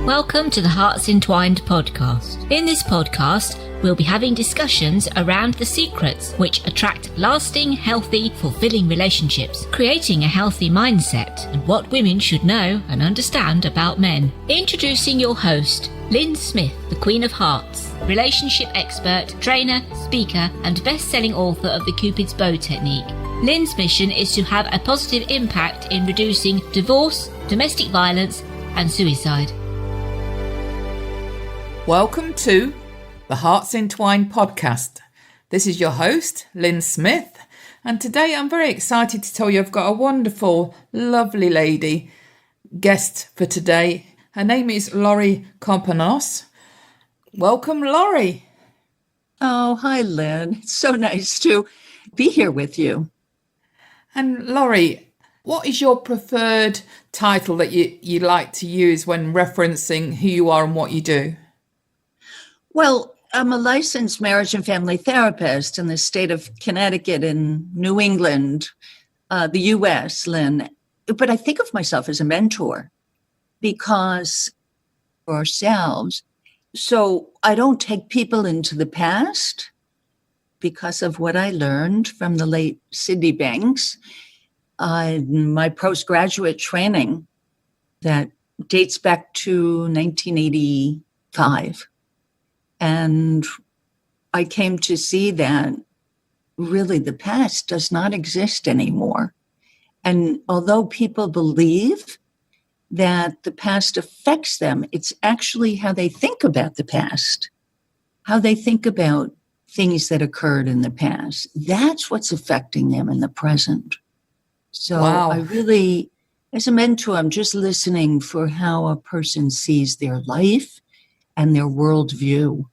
Welcome to the Hearts Entwined podcast. In this podcast, we'll be having discussions around the secrets which attract lasting, healthy, fulfilling relationships, creating a healthy mindset, and what women should know and understand about men. Introducing your host, Lynn Smith, the Queen of Hearts, relationship expert, trainer, speaker, and best-selling author of the Cupid's Bow technique. Lynn's mission is to have a positive impact in reducing divorce, domestic violence, and suicide. Welcome to the Hearts Entwined podcast. This is your host, Lynn Smith, and today I'm very excited to tell you I've got a wonderful, lovely lady guest for today. Her name is Laurie Carpenos. Welcome, Laurie. Oh, hi, Lynn. It's so nice to be here with you. And Laurie, what is your preferred title that you like to use when referencing who you are and what you do? Well, I'm a licensed marriage and family therapist in the state of Connecticut in New England, the U.S., Lynn. But I think of myself as a mentor because for ourselves. So I don't take people into the past because of what I learned from the late Sydney Banks. My postgraduate training that dates back to 1985. And I came to see that really the past does not exist anymore. And although people believe that the past affects them, it's actually how they think about the past, how they think about things that occurred in the past. That's what's affecting them in the present. So wow. I really, as a mentor, I'm just listening for how a person sees their life and their worldview,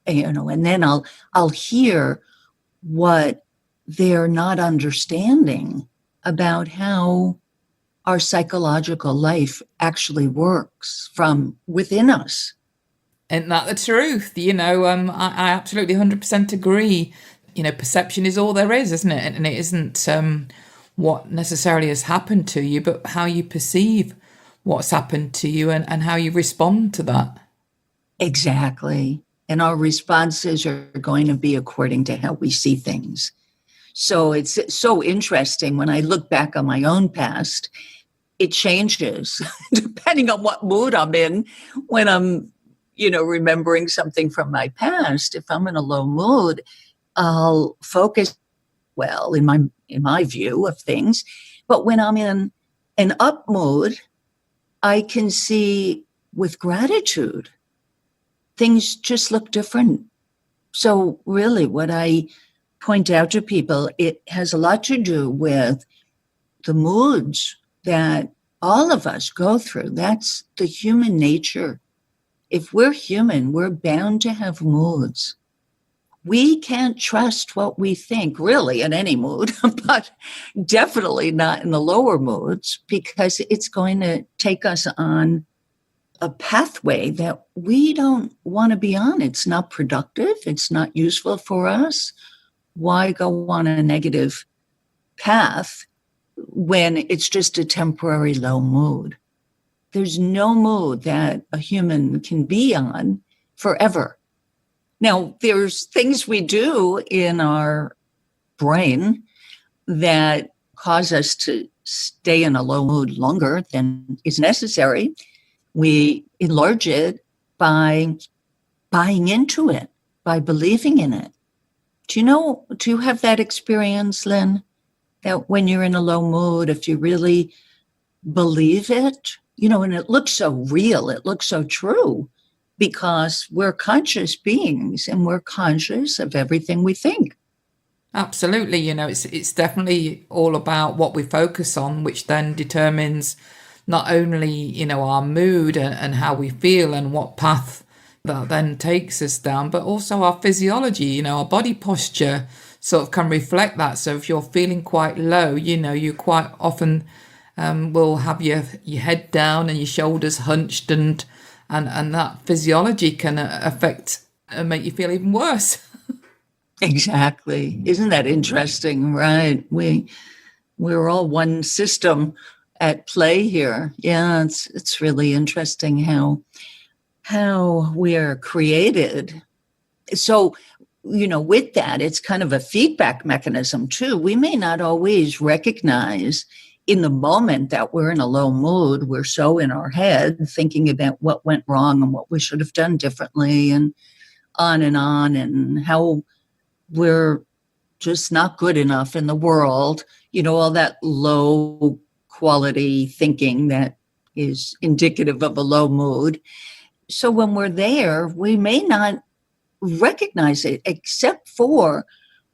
and then I'll hear what they're not understanding about how our psychological life actually works from within us. Isn't that the truth? I absolutely 100% agree. Perception is all there is, isn't it? And it isn't what necessarily has happened to you, but how you perceive what's happened to you and how you respond to that. Exactly. And our responses are going to be according to how we see things. So it's so interesting when I look back on my own past, it changes depending on what mood I'm in when I'm, remembering something from my past. If I'm in a low mood, I'll focus well in my view of things. But when I'm in an up mood, I can see with gratitude, things just look different. So really what I point out to people, it has a lot to do with the moods that all of us go through. That's the human nature. If we're human, we're bound to have moods. We can't trust what we think, really, in any mood, but definitely not in the lower moods, because it's going to take us on a pathway that we don't want to be on. It's not productive. It's not useful for us. Why go on a negative path when it's just a temporary low mood? There's no mood that a human can be on forever. Now, there's things we do in our brain that cause us to stay in a low mood longer than is necessary. We enlarge it by buying into it, by believing in it. Do you have that experience, Lynn? That when you're in a low mood, if you really believe it, and it looks so real, it looks so true, because we're conscious beings and we're conscious of everything we think. Absolutely. It's definitely all about what we focus on, which then determines not only, our mood and how we feel and what path that then takes us down, but also our physiology, our body posture sort of can reflect that. So if you're feeling quite low, you quite often will have your head down and your shoulders hunched and that physiology can affect and make you feel even worse. Exactly. Isn't that interesting? Right. We're all one system. at play here. Yeah, it's really interesting how we're created. So, with that, it's kind of a feedback mechanism too. We may not always recognize in the moment that we're in a low mood. We're so in our head thinking about what went wrong and what we should have done differently and on, and how we're just not good enough in the world. All that low quality thinking that is indicative of a low mood. So when we're there, we may not recognize it, except for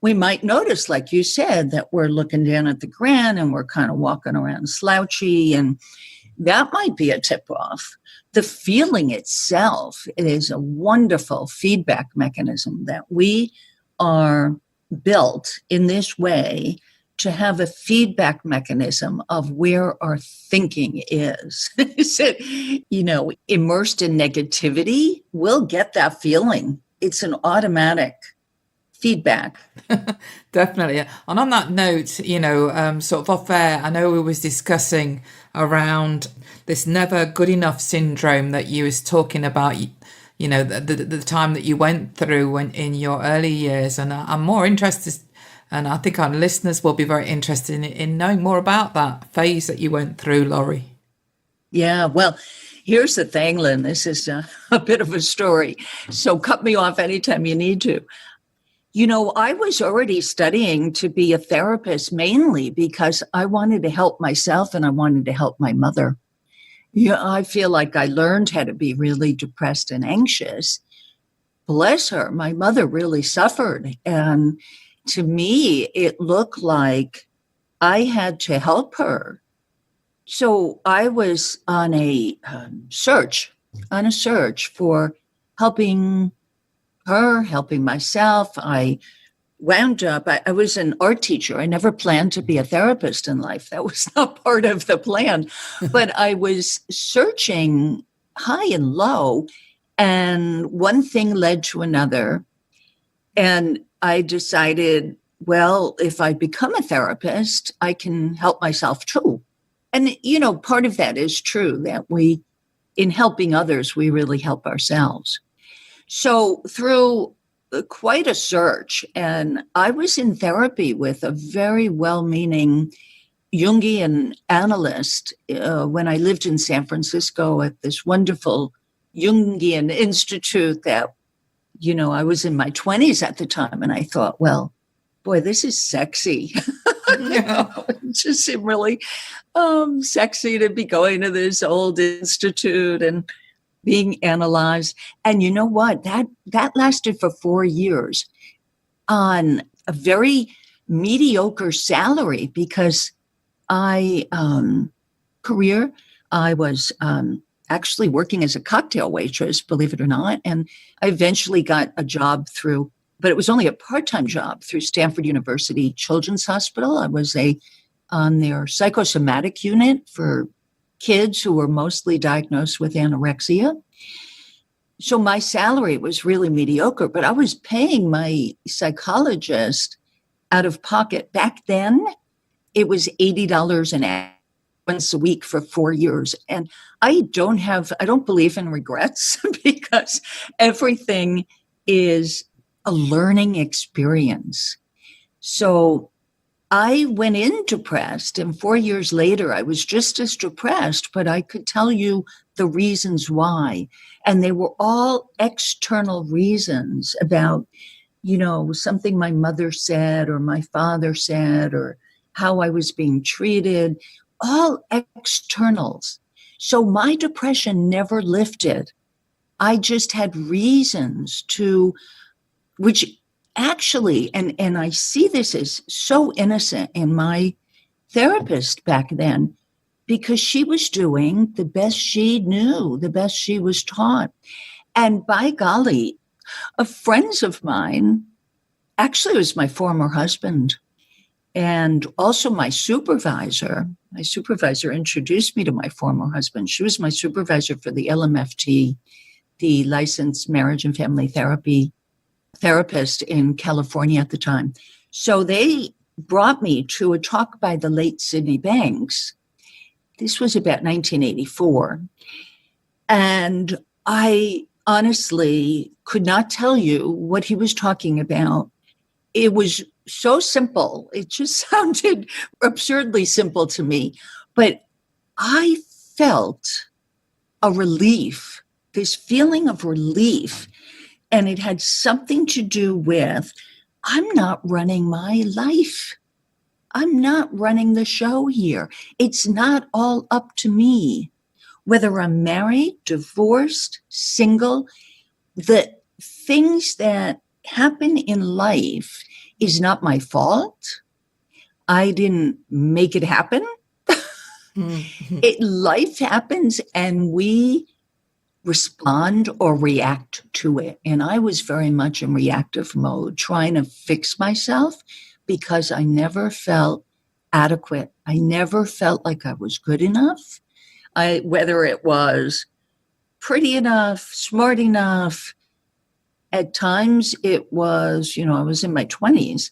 we might notice, like you said, that we're looking down at the ground and we're kind of walking around slouchy, and that might be a tip off. The feeling itself is a wonderful feedback mechanism that we are built in this way to have a feedback mechanism of where our thinking is. So, immersed in negativity, we'll get that feeling. It's an automatic feedback. Definitely. And on that note, sort of off air, I know we was discussing around this never good enough syndrome that you was talking about, the time that you went through in your early years. And I'm more interested, and I think our listeners will be very interested in knowing more about that phase that you went through, Laurie. Yeah, well, here's the thing, Lynn. This is a bit of a story, so cut me off anytime you need to. I was already studying to be a therapist mainly because I wanted to help myself and I wanted to help my mother. I feel like I learned how to be really depressed and anxious. Bless her, my mother really suffered. And to me, it looked like I had to help her. So I was on a search for helping her, helping myself. I wound up, I was an art teacher. I never planned to be a therapist in life. That was not part of the plan. But I was searching high and low, and one thing led to another. And I decided, well, if I become a therapist, I can help myself too. And, part of that is true, that in helping others, we really help ourselves. So through quite a search, and I was in therapy with a very well-meaning Jungian analyst when I lived in San Francisco at this wonderful Jungian institute that, I was in my 20s at the time, and I thought, well, boy, this is sexy. It just seemed really sexy to be going to this old institute and being analyzed. And you know what? That lasted for 4 years on a very mediocre salary because I was actually working as a cocktail waitress, believe it or not. And I eventually got a job but it was only a part-time job through Stanford University Children's Hospital. I was on their psychosomatic unit for kids who were mostly diagnosed with anorexia. So my salary was really mediocre, but I was paying my psychologist out of pocket. Back then, it was $80 an hour once a week for 4 years. And I don't believe in regrets because everything is a learning experience. So I went in depressed, and 4 years later, I was just as depressed, but I could tell you the reasons why. And they were all external reasons about, something my mother said or my father said or how I was being treated, all externals. So my depression never lifted. I just had reasons which actually, and I see this as so innocent in my therapist back then, because she was doing the best she knew, the best she was taught. And by golly, friends of mine, actually it was my former husband, and also my supervisor introduced me to my former husband. She was my supervisor for the LMFT, the Licensed Marriage and Family Therapist in California at the time. So they brought me to a talk by the late Sydney Banks This was about 1984. And I honestly could not tell you what he was talking about. It was so simple. It just sounded absurdly simple to me. But I felt a relief, this feeling of relief. And it had something to do with, I'm not running my life. I'm not running the show here. It's not all up to me. Whether I'm married, divorced, single, the things that happen in life is not my fault. I didn't make it happen. Life happens and we respond or react to it. And I was very much in reactive mode, trying to fix myself because I never felt adequate. I never felt like I was good enough. Whether it was pretty enough, smart enough. At times it was, I was in my 20s.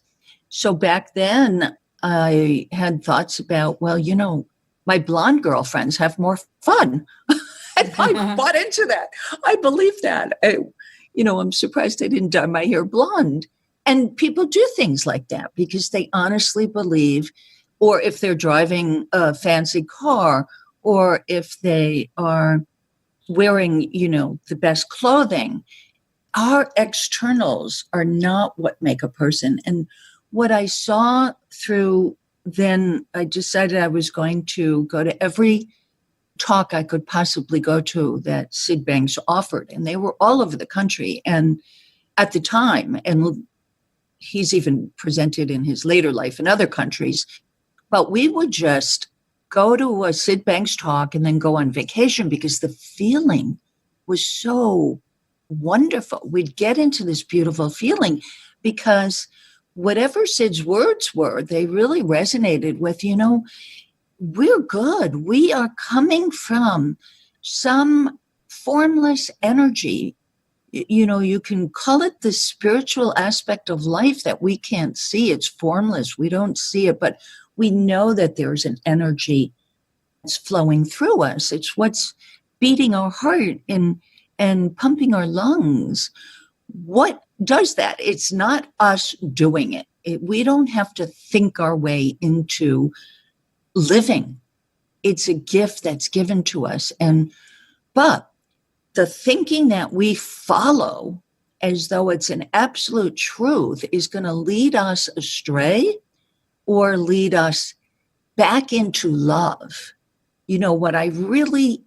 So back then I had thoughts about, my blonde girlfriends have more fun. And I bought into that. I believe that. I'm surprised I didn't dye my hair blonde. And people do things like that because they honestly believe, or if they're driving a fancy car, or if they are wearing, the best clothing, our externals are not what make a person. And what I saw through then, I decided I was going to go to every talk I could possibly go to that Sid Banks offered. And they were all over the country. And at the time, and he's even presented in his later life in other countries, but we would just go to a Sid Banks talk and then go on vacation because the feeling was so wonderful. We'd get into this beautiful feeling because whatever Sid's words were, they really resonated with, we're good. We are coming from some formless energy. You can call it the spiritual aspect of life that we can't see. It's formless. We don't see it, but we know that there's an energy that's flowing through us. It's what's beating our heart and pumping our lungs. What does that? It's not us doing it. We don't have to think our way into living. It's a gift that's given to us. But the thinking that we follow as though it's an absolute truth is going to lead us astray or lead us back into love. What I really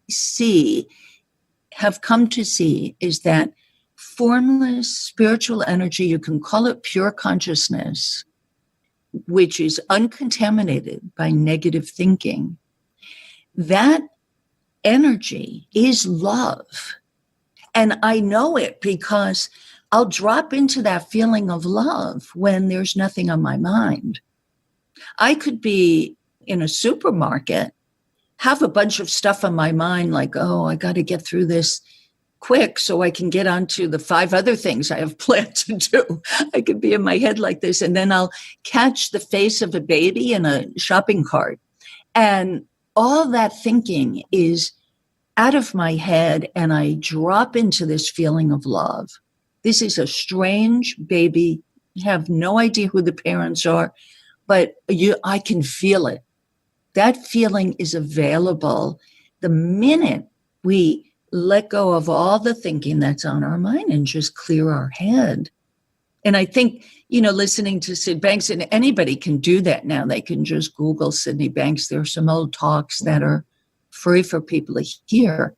have come to see is that formless spiritual energy, you can call it pure consciousness, which is uncontaminated by negative thinking. That energy is love. And I know it because I'll drop into that feeling of love when there's nothing on my mind. I could be in a supermarket, have a bunch of stuff on my mind, like, I got to get through this quick so I can get onto the 5 other things I have planned to do. I could be in my head like this, and then I'll catch the face of a baby in a shopping cart. And all that thinking is out of my head, and I drop into this feeling of love. This is a strange baby. You have no idea who the parents are, but I can feel it. That feeling is available the minute we let go of all the thinking that's on our mind and just clear our head. And I think, listening to Sid Banks, and anybody can do that now. They can just Google Sydney Banks. There are some old talks that are free for people to hear.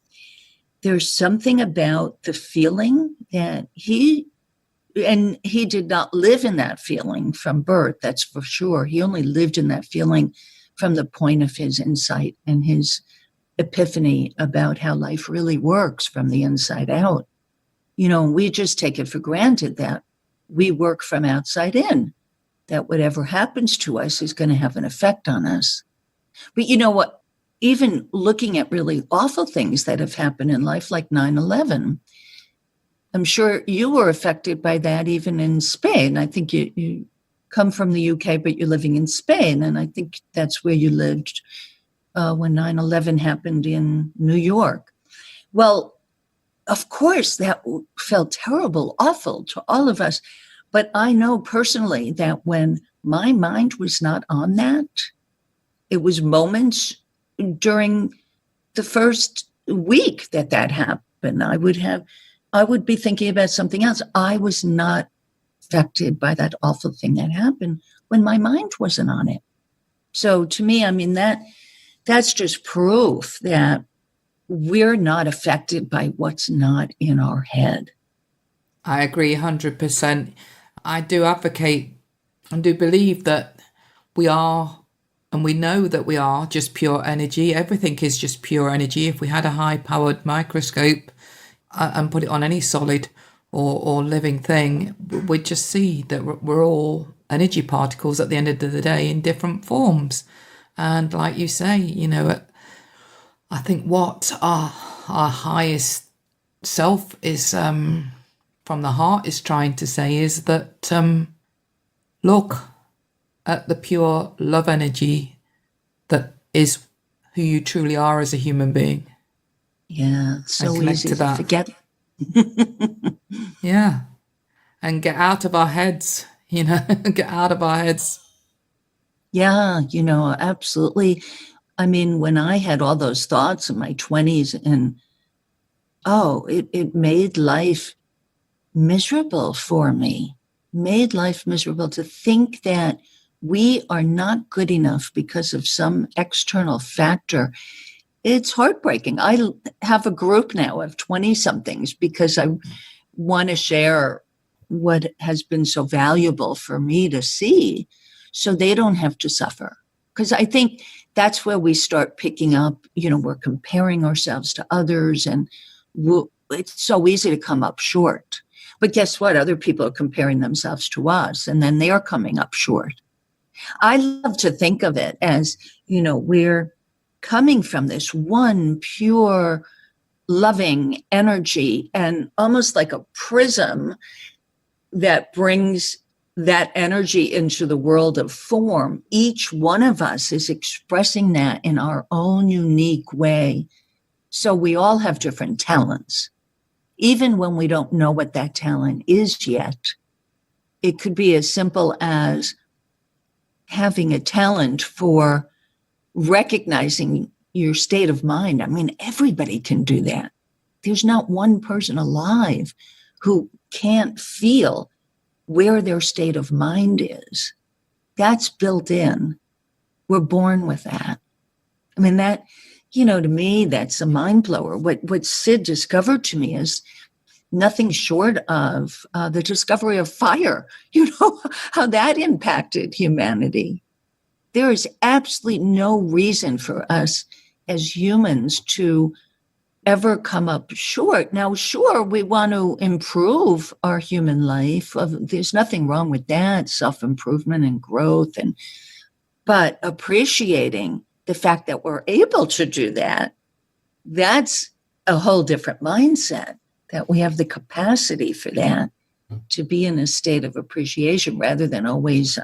There's something about the feeling that he did not live in that feeling from birth, that's for sure. He only lived in that feeling from the point of his insight and his epiphany about how life really works from the inside out. We just take it for granted that we work from outside in, that whatever happens to us is going to have an effect on us. But you know what? Even looking at really awful things that have happened in life, like 9/11, I'm sure you were affected by that even in Spain. I think you come from the UK, but you're living in Spain. And I think that's where you lived when 9/11 happened in New York. Well, of course, that felt terrible, awful to all of us. But I know personally that when my mind was not on that, it was moments during the first week that happened. I would be thinking about something else. I was not affected by that awful thing that happened when my mind wasn't on it. So to me, I mean, that's just proof that we're not affected by what's not in our head. I agree 100%. I do advocate and do believe that we are, and we know that we are, just pure energy. Everything is just pure energy. If we had a high-powered microscope and put it on any solid or living thing, we'd just see that we're all energy particles at the end of the day in different forms. And like you say, I think what our highest self is from the heart is trying to say is that look at the pure love energy that is who you truly are as a human being. Yeah, so easy to forget. Yeah, and get out of our heads, get out of our heads. Yeah, absolutely. I mean, when I had all those thoughts in my 20s and, it made life miserable for me, made life miserable to think that we are not good enough because of some external factor. It's heartbreaking. I have a group now of 20-somethings because I want to share what has been so valuable for me to see so they don't have to suffer. Because I think that's where we start picking up, we're comparing ourselves to others and it's so easy to come up short. But guess what? Other people are comparing themselves to us and then they're coming up short. I love to think of it as, we're coming from this one pure, loving energy and almost like a prism that brings that energy into the world of form. Each one of us is expressing that in our own unique way. So we all have different talents. Even when we don't know what that talent is yet, it could be as simple as having a talent for recognizing your state of mind. I mean, everybody can do that. There's not one person alive who can't feel where their state of mind is. That's built in. We're born with that. I mean, that, to me, that's a mind blower. What Sid discovered to me is nothing short of the discovery of fire. How that impacted humanity. There is absolutely no reason for us as humans to ever come up short. Now, sure, we want to improve our human life. There's nothing wrong with that, self-improvement and growth. But appreciating the fact that we're able to do that, that's a whole different mindset, that we have the capacity for that, to be in a state of appreciation rather than always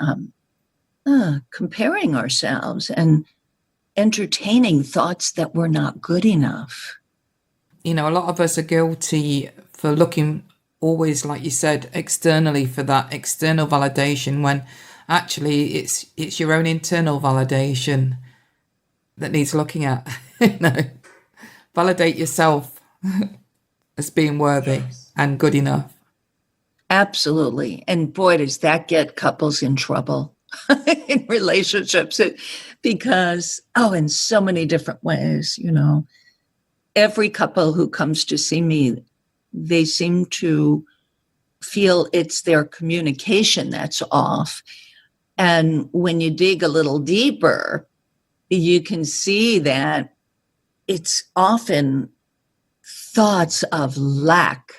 comparing ourselves and entertaining thoughts that we're not good enough. A lot of us are guilty for looking always, like you said, externally for that external validation when actually it's your own internal validation that needs looking at. Validate yourself as being worthy and good enough. Absolutely. And boy, does that get couples in trouble in relationships because, in so many different ways, every couple who comes to see me, they seem to feel it's their communication that's off. And when you dig a little deeper, you can see that it's often thoughts of lack,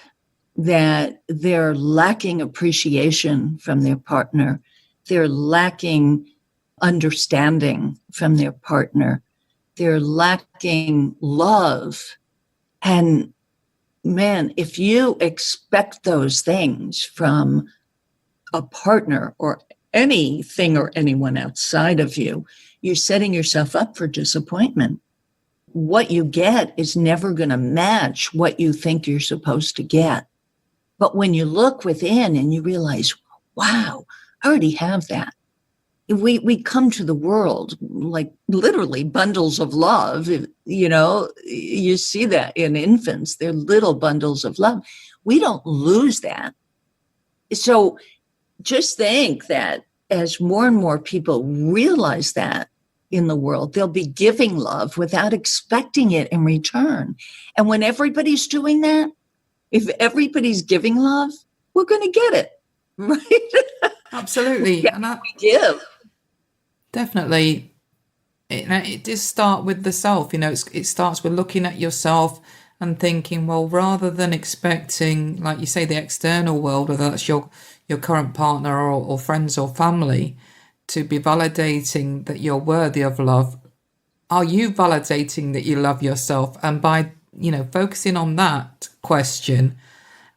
that they're lacking appreciation from their partner. They're lacking understanding from their partner. They're lacking love. And man, if you expect those things from a partner or anything or anyone outside of you, you're setting yourself up for disappointment. What you get is never going to match what you think you're supposed to get. But when you look within and you realize, wow, I already have that. We come to the world like literally bundles of love. You see that in infants. They're little bundles of love. We don't lose that. So just think that as more and more people realize that in the world, they'll be giving love without expecting it in return. And when everybody's doing that, if everybody's giving love, we're going to get it, right? Absolutely. Yeah, and we give. Definitely. It does start with the self. It starts with looking at yourself and thinking, well, rather than expecting, like you say, the external world, whether that's your current partner or friends or family, to be validating that you're worthy of love, are you validating that you love yourself? And by, focusing on that question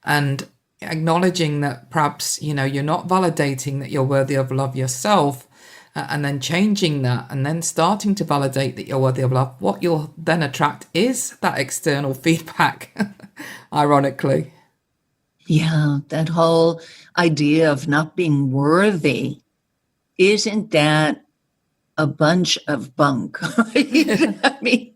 and acknowledging that perhaps, you're not validating that you're worthy of love yourself, and then changing that and then starting to validate that you're worthy of love, what you'll then attract is that external feedback, ironically. Yeah, that whole idea of not being worthy, isn't that a bunch of bunk? I mean,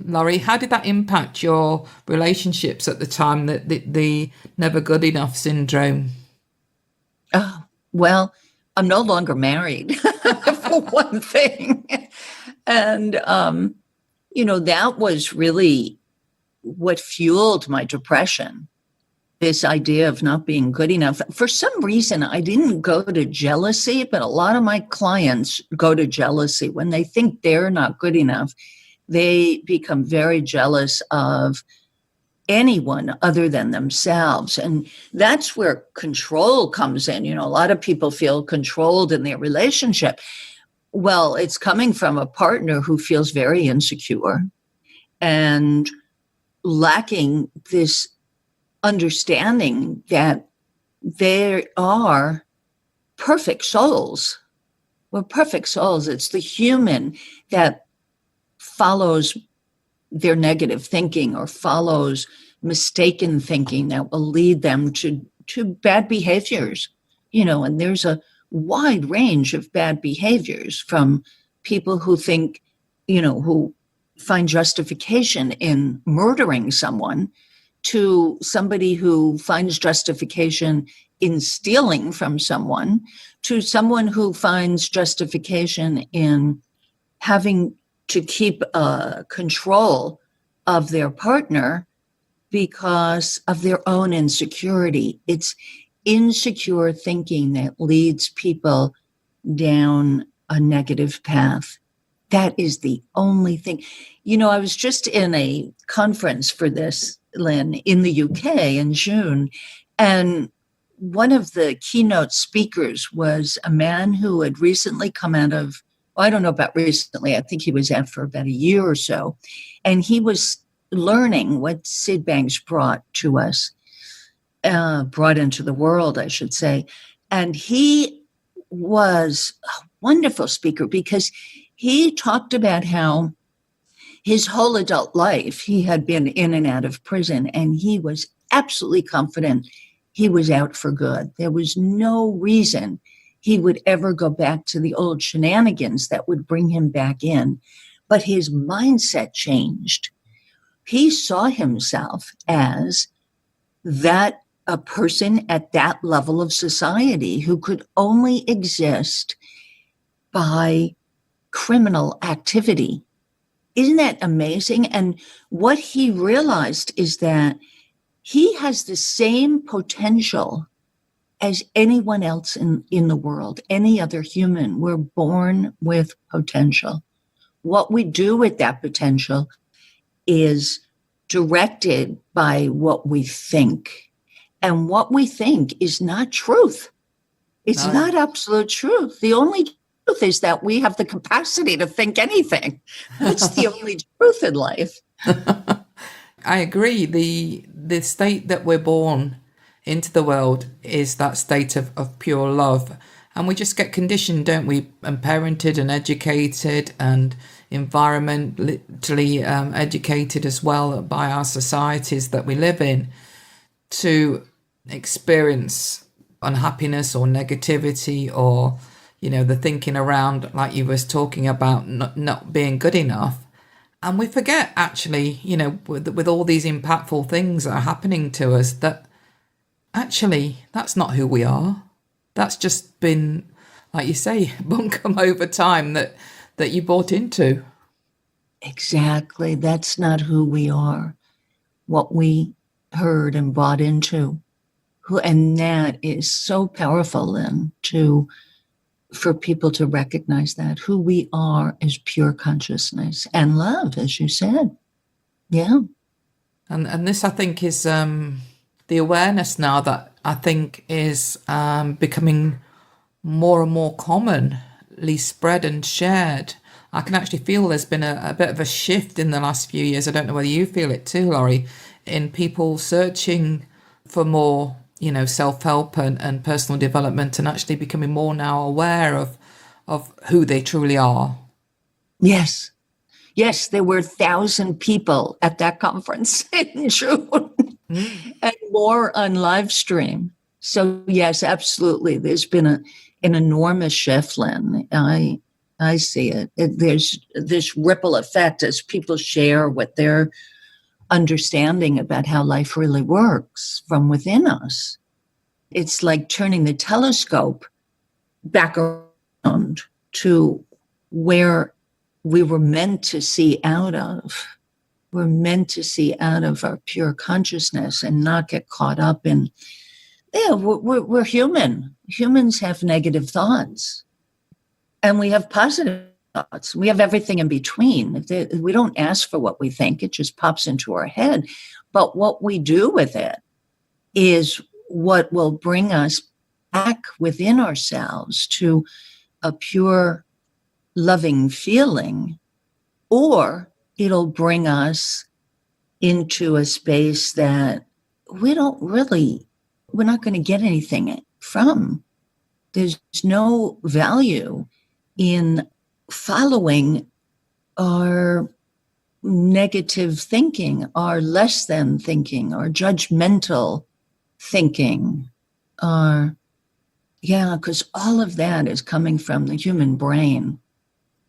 Laurie, how did that impact your relationships at the time, that the never good enough syndrome? Oh, well, I'm no longer married, for one thing. And, that was really what fueled my depression, this idea of not being good enough. For some reason, I didn't go to jealousy, but a lot of my clients go to jealousy. When they think they're not good enough, they become very jealous of anyone other than themselves. And that's where control comes in. A lot of people feel controlled in their relationship. Well, it's coming from a partner who feels very insecure and lacking this understanding that there are perfect souls. We're perfect souls. It's the human that follows their negative thinking or follows mistaken thinking that will lead them to bad behaviors, and there's a wide range of bad behaviors, from people who think, who find justification in murdering someone, to somebody who finds justification in stealing from someone, to someone who finds justification in having to keep control of their partner because of their own insecurity. It's insecure thinking that leads people down a negative path. That is the only thing. I was just in a conference for this, Lynn, in the UK in June, and one of the keynote speakers was a man who had recently come out of, I don't know about recently, I think he was out for about a year or so, and he was learning what Sid Banks brought to us, brought into the world, I should say. And he was a wonderful speaker because he talked about how his whole adult life he had been in and out of prison, and he was absolutely confident he was out for good. There was no reason he would ever go back to the old shenanigans that would bring him back in. But his mindset changed. He saw himself as that a person at that level of society who could only exist by criminal activity. Isn't that amazing? And what he realized is that he has the same potential as anyone else in the world, any other human. We're born with potential. What we do with that potential is directed by what we think. And what we think is not truth. It's not absolute truth. The only truth is that we have the capacity to think anything. That's the only truth in life. I agree. The state that we're born into the world is that state of pure love. And we just get conditioned, don't we, and parented and educated and environmentally educated as well by our societies that we live in to experience unhappiness or negativity or, the thinking around, like you was talking about, not being good enough. And we forget, actually, with all these impactful things that are happening to us, that actually that's not who we are. That's just been, like you say, bunkum over time that you bought into. Exactly. That's not who we are. What we heard and bought into. And that is so powerful then for people to recognize that who we are is pure consciousness and love, as you said. Yeah. And this, I think, is the awareness now that I think is becoming more and more commonly spread and shared. I can actually feel there's been a bit of a shift in the last few years. I don't know whether you feel it too, Laurie, in people searching for more, self-help and personal development, and actually becoming more now aware of who they truly are. Yes. Yes, there were 1,000 people at that conference in June and more on live stream. So yes, absolutely. There's been an enormous shift, Lynn. I see it. There's this ripple effect as people share what they're understanding about how life really works from within us. It's like turning the telescope back around to where we were meant to see out of. We're meant to see out of our pure consciousness and not get caught up in, we're human. Humans have negative thoughts. And we have positive thoughts. We have everything in between. We don't ask for what we think. It just pops into our head. But what we do with it is what will bring us back within ourselves to a pure, loving feeling, or it'll bring us into a space that we're not going to get anything from. There's no value in following our negative thinking, our less than thinking, our judgmental thinking, because all of that is coming from the human brain.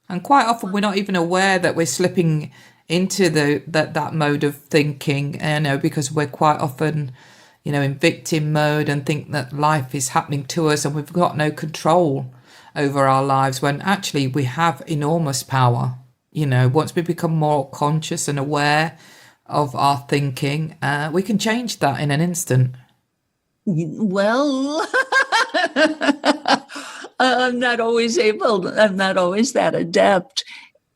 And quite often we're not even aware that we're slipping into that mode of thinking, because we're quite often, in victim mode and think that life is happening to us and we've got no control over our lives, when actually we have enormous power. Once we become more conscious and aware of our thinking, we can change that in an instant. Well, I'm not always that adept.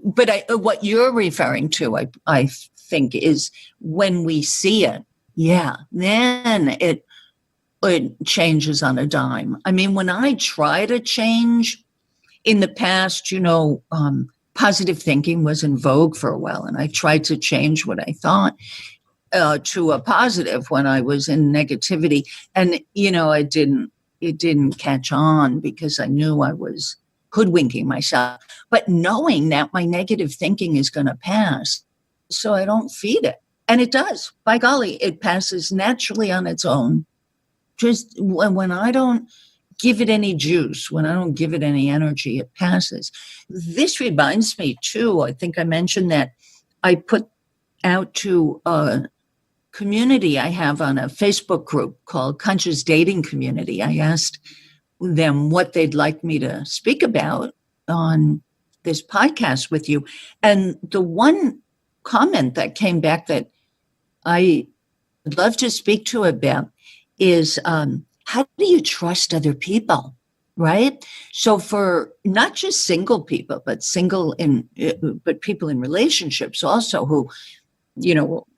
But what you're referring to, I think, is when we see it, then it changes on a dime. I mean, when I try to change in the past, positive thinking was in vogue for a while, and I tried to change what I thought to a positive when I was in negativity. And, it didn't catch on because I knew I was hoodwinking myself. But knowing that my negative thinking is going to pass, so I don't feed it. And it does. By golly, it passes naturally on its own. Just when I don't give it any juice, when I don't give it any energy, it passes. This reminds me, too, I think I mentioned that I put out to a community I have on a Facebook group called Conscious Dating Community. I asked them what they'd like me to speak about on this podcast with you. And the one comment that came back that I would love to speak to about is how do you trust other people, right? So for not just single people, but people in relationships also who,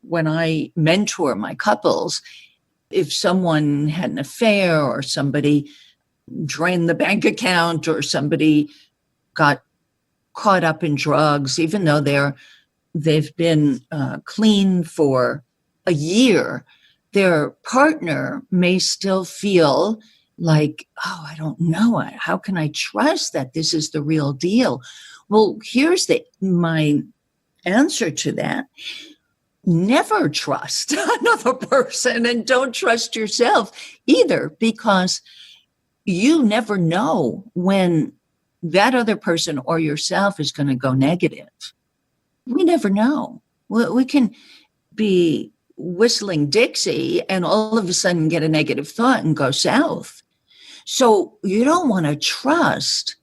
when I mentor my couples, if someone had an affair or somebody drained the bank account or somebody got caught up in drugs, even though they've been clean for a year, their partner may still feel like, oh, I don't know. How can I trust that this is the real deal? Well, here's my answer to that. Never trust another person, and don't trust yourself either, because you never know when that other person or yourself is going to go negative. We never know. We can be whistling Dixie and all of a sudden get a negative thought and go south. So you don't want to trust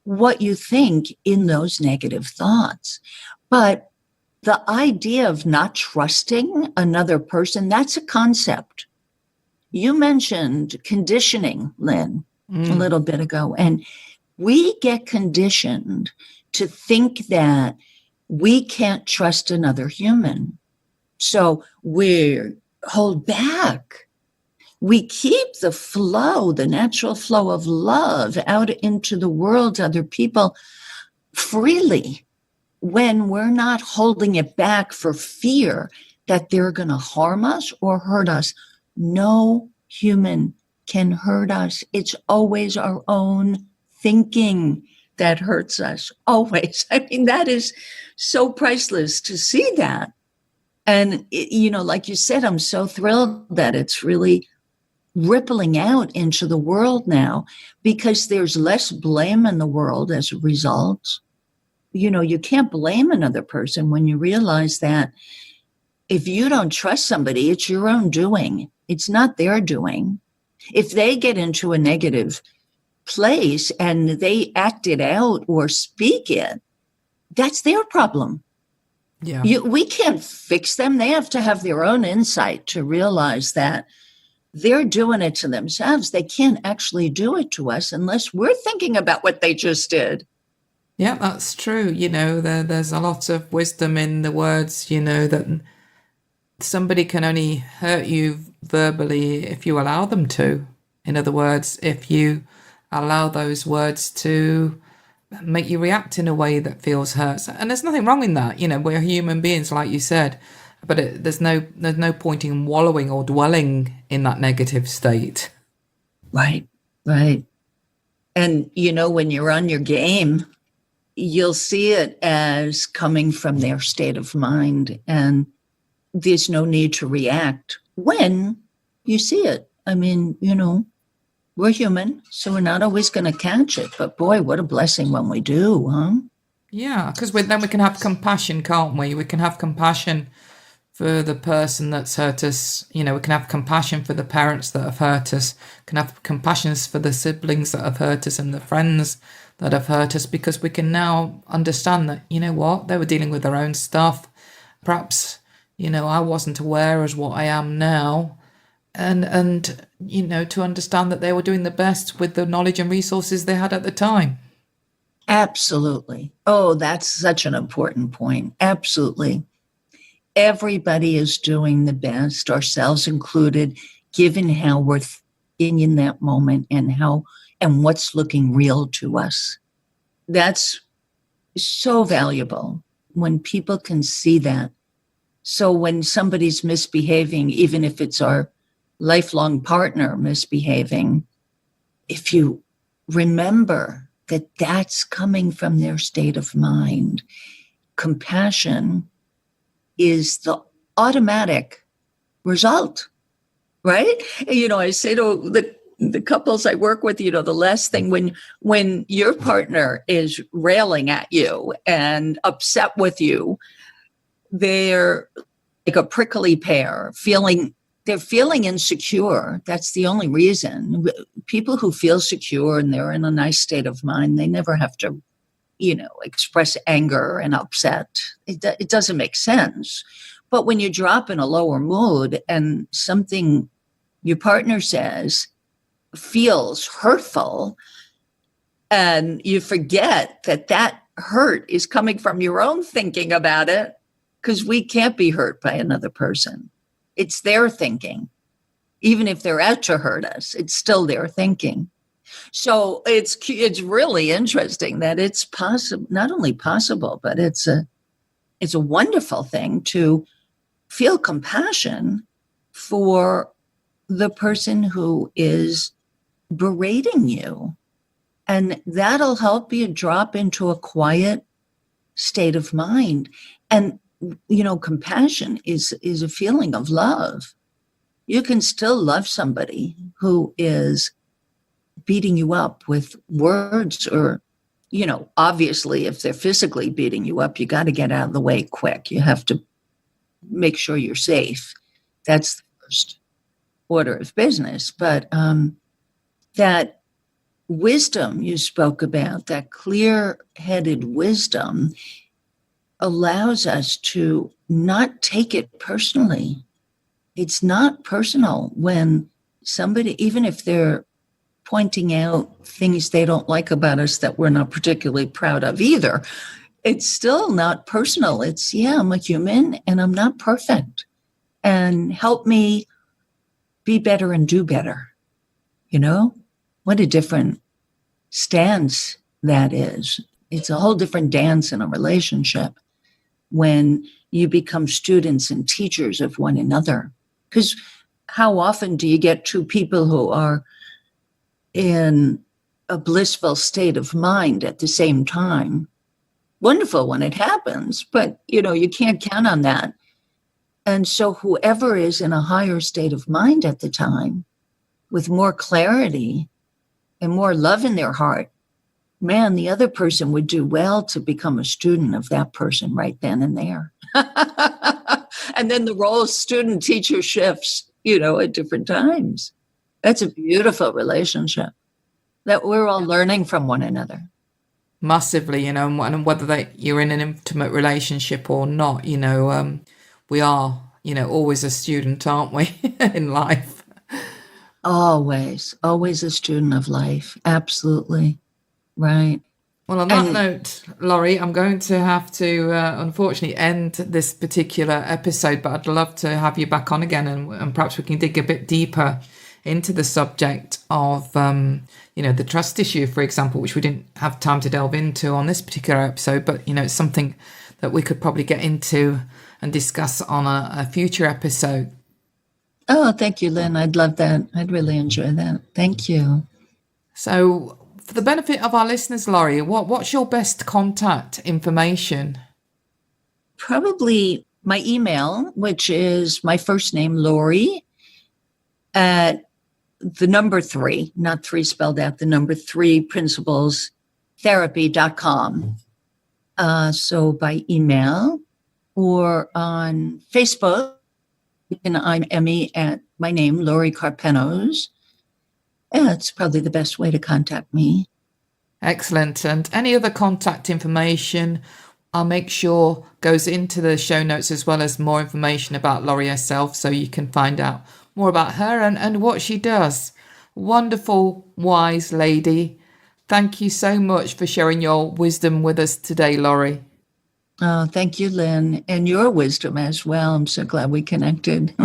what you think in those negative thoughts. But the idea of not trusting another person, that's a concept. You mentioned conditioning, Lynn, a little bit ago, and we get conditioned to think that we can't trust another human. So we hold back. We keep the flow, the natural flow of love out into the world, to other people freely, when we're not holding it back for fear that they're going to harm us or hurt us. No human can hurt us. It's always our own thinking that hurts us. Always. I mean, that is so priceless to see that. And, like you said, I'm so thrilled that it's really rippling out into the world now, because there's less blame in the world as a result. You can't blame another person when you realize that if you don't trust somebody, it's your own doing. It's not their doing. If they get into a negative place and they act it out or speak it, that's their problem. Yeah. We can't fix them. They have to have their own insight to realize that they're doing it to themselves. They can't actually do it to us unless we're thinking about what they just did. Yeah, that's true. There's a lot of wisdom in the words, that somebody can only hurt you verbally if you allow them to. In other words, if you allow those words to make you react in a way that feels hurt. And there's nothing wrong in that. We're human beings, like you said, but there's no point in wallowing or dwelling in that negative state. Right. And, when you're on your game, you'll see it as coming from their state of mind, and there's no need to react when you see it. I mean, we're human, so we're not always going to catch it. But boy, what a blessing when we do, huh? Yeah, because then we can have compassion, can't we? We can have compassion for the person that's hurt us. We can have compassion for the parents that have hurt us. Can have compassion for the siblings that have hurt us and the friends that have hurt us, because we can now understand that, they were dealing with their own stuff. Perhaps, I wasn't aware as what I am now. And to understand that they were doing the best with the knowledge and resources they had at the time. Absolutely. Oh, that's such an important point. Absolutely. Everybody is doing the best, ourselves included, given how we're thinking in that moment and what's looking real to us. That's so valuable when people can see that. So when somebody's misbehaving, even if it's our lifelong partner misbehaving, if you remember that that's coming from their state of mind, compassion is the automatic result, right? I say to the couples I work with, the last thing when your partner is railing at you and upset with you, they're like a prickly pear, they're feeling insecure. That's the only reason. People who feel secure and they're in a nice state of mind, they never have to, express anger and upset. It doesn't make sense. But when you drop in a lower mood and something your partner says feels hurtful, and you forget that hurt is coming from your own thinking about it, because we can't be hurt by another person. It's their thinking. Even if they're out to hurt us, it's still their thinking. So it's really interesting that it's possible, not only possible, but it's a wonderful thing to feel compassion for the person who is berating you. And that'll help you drop into a quiet state of mind. And, compassion is a feeling of love. You can still love somebody who is beating you up with words or, obviously, if they're physically beating you up, you got to get out of the way quick. You have to make sure you're safe. That's the first order of business. But that wisdom you spoke about, that clear-headed wisdom, allows us to not take it personally. It's not personal when somebody, even if they're pointing out things they don't like about us that we're not particularly proud of either, it's still not personal. It's, I'm a human and I'm not perfect. And help me be better and do better. What a different stance that is. It's a whole different dance in a relationship when you become students and teachers of one another. Because how often do you get two people who are in a blissful state of mind at the same time? Wonderful when it happens, but you can't count on that. And so whoever is in a higher state of mind at the time, with more clarity and more love in their heart, man, the other person would do well to become a student of that person right then and there. And then the role of student teacher shifts, at different times. That's a beautiful relationship that we're all learning from one another. Massively, and whether you're in an intimate relationship or not, we are, always a student, aren't we, in life? Always a student of life. Absolutely. Right. Well, on that note, Laurie, I'm going to have to, unfortunately, end this particular episode, but I'd love to have you back on again and perhaps we can dig a bit deeper into the subject of, the trust issue, for example, which we didn't have time to delve into on this particular episode, but, it's something that we could probably get into and discuss on a future episode. Oh, thank you, Lynn. I'd love that. I'd really enjoy that. Thank you. So for the benefit of our listeners, Laurie, what's your best contact information? Probably my email, which is my first name, Laurie, at the number 3, not 3 spelled out, the number 3 principlestherapy.com. So by email or on Facebook, and I'm Emmy at my name, Laurie Carpenos. That's probably the best way to contact me. Excellent. And any other contact information, I'll make sure goes into the show notes, as well as more information about Laurie herself, so you can find out more about her and what she does. Wonderful, wise lady. Thank you so much for sharing your wisdom with us today, Laurie. Oh, thank you, Lynn, and your wisdom as well. I'm so glad we connected.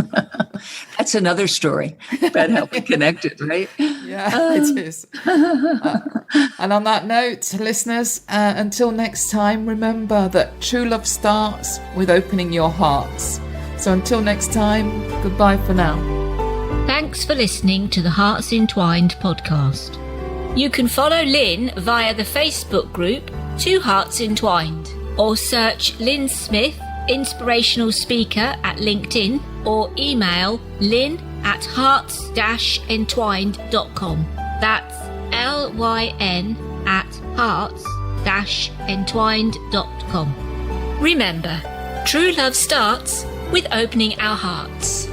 That's another story about how we connected, right? Yeah, it is. And on that note, listeners, until next time, remember that true love starts with opening your hearts. So until next time, goodbye for now. Thanks for listening to the Hearts Entwined podcast. You can follow Lynn via the Facebook group Two Hearts Entwined, or search Lynn Smith, inspirational speaker, at LinkedIn, or email lynn@hearts-entwined.com. That's LYN@hearts-entwined.com. Remember, true love starts with opening our hearts.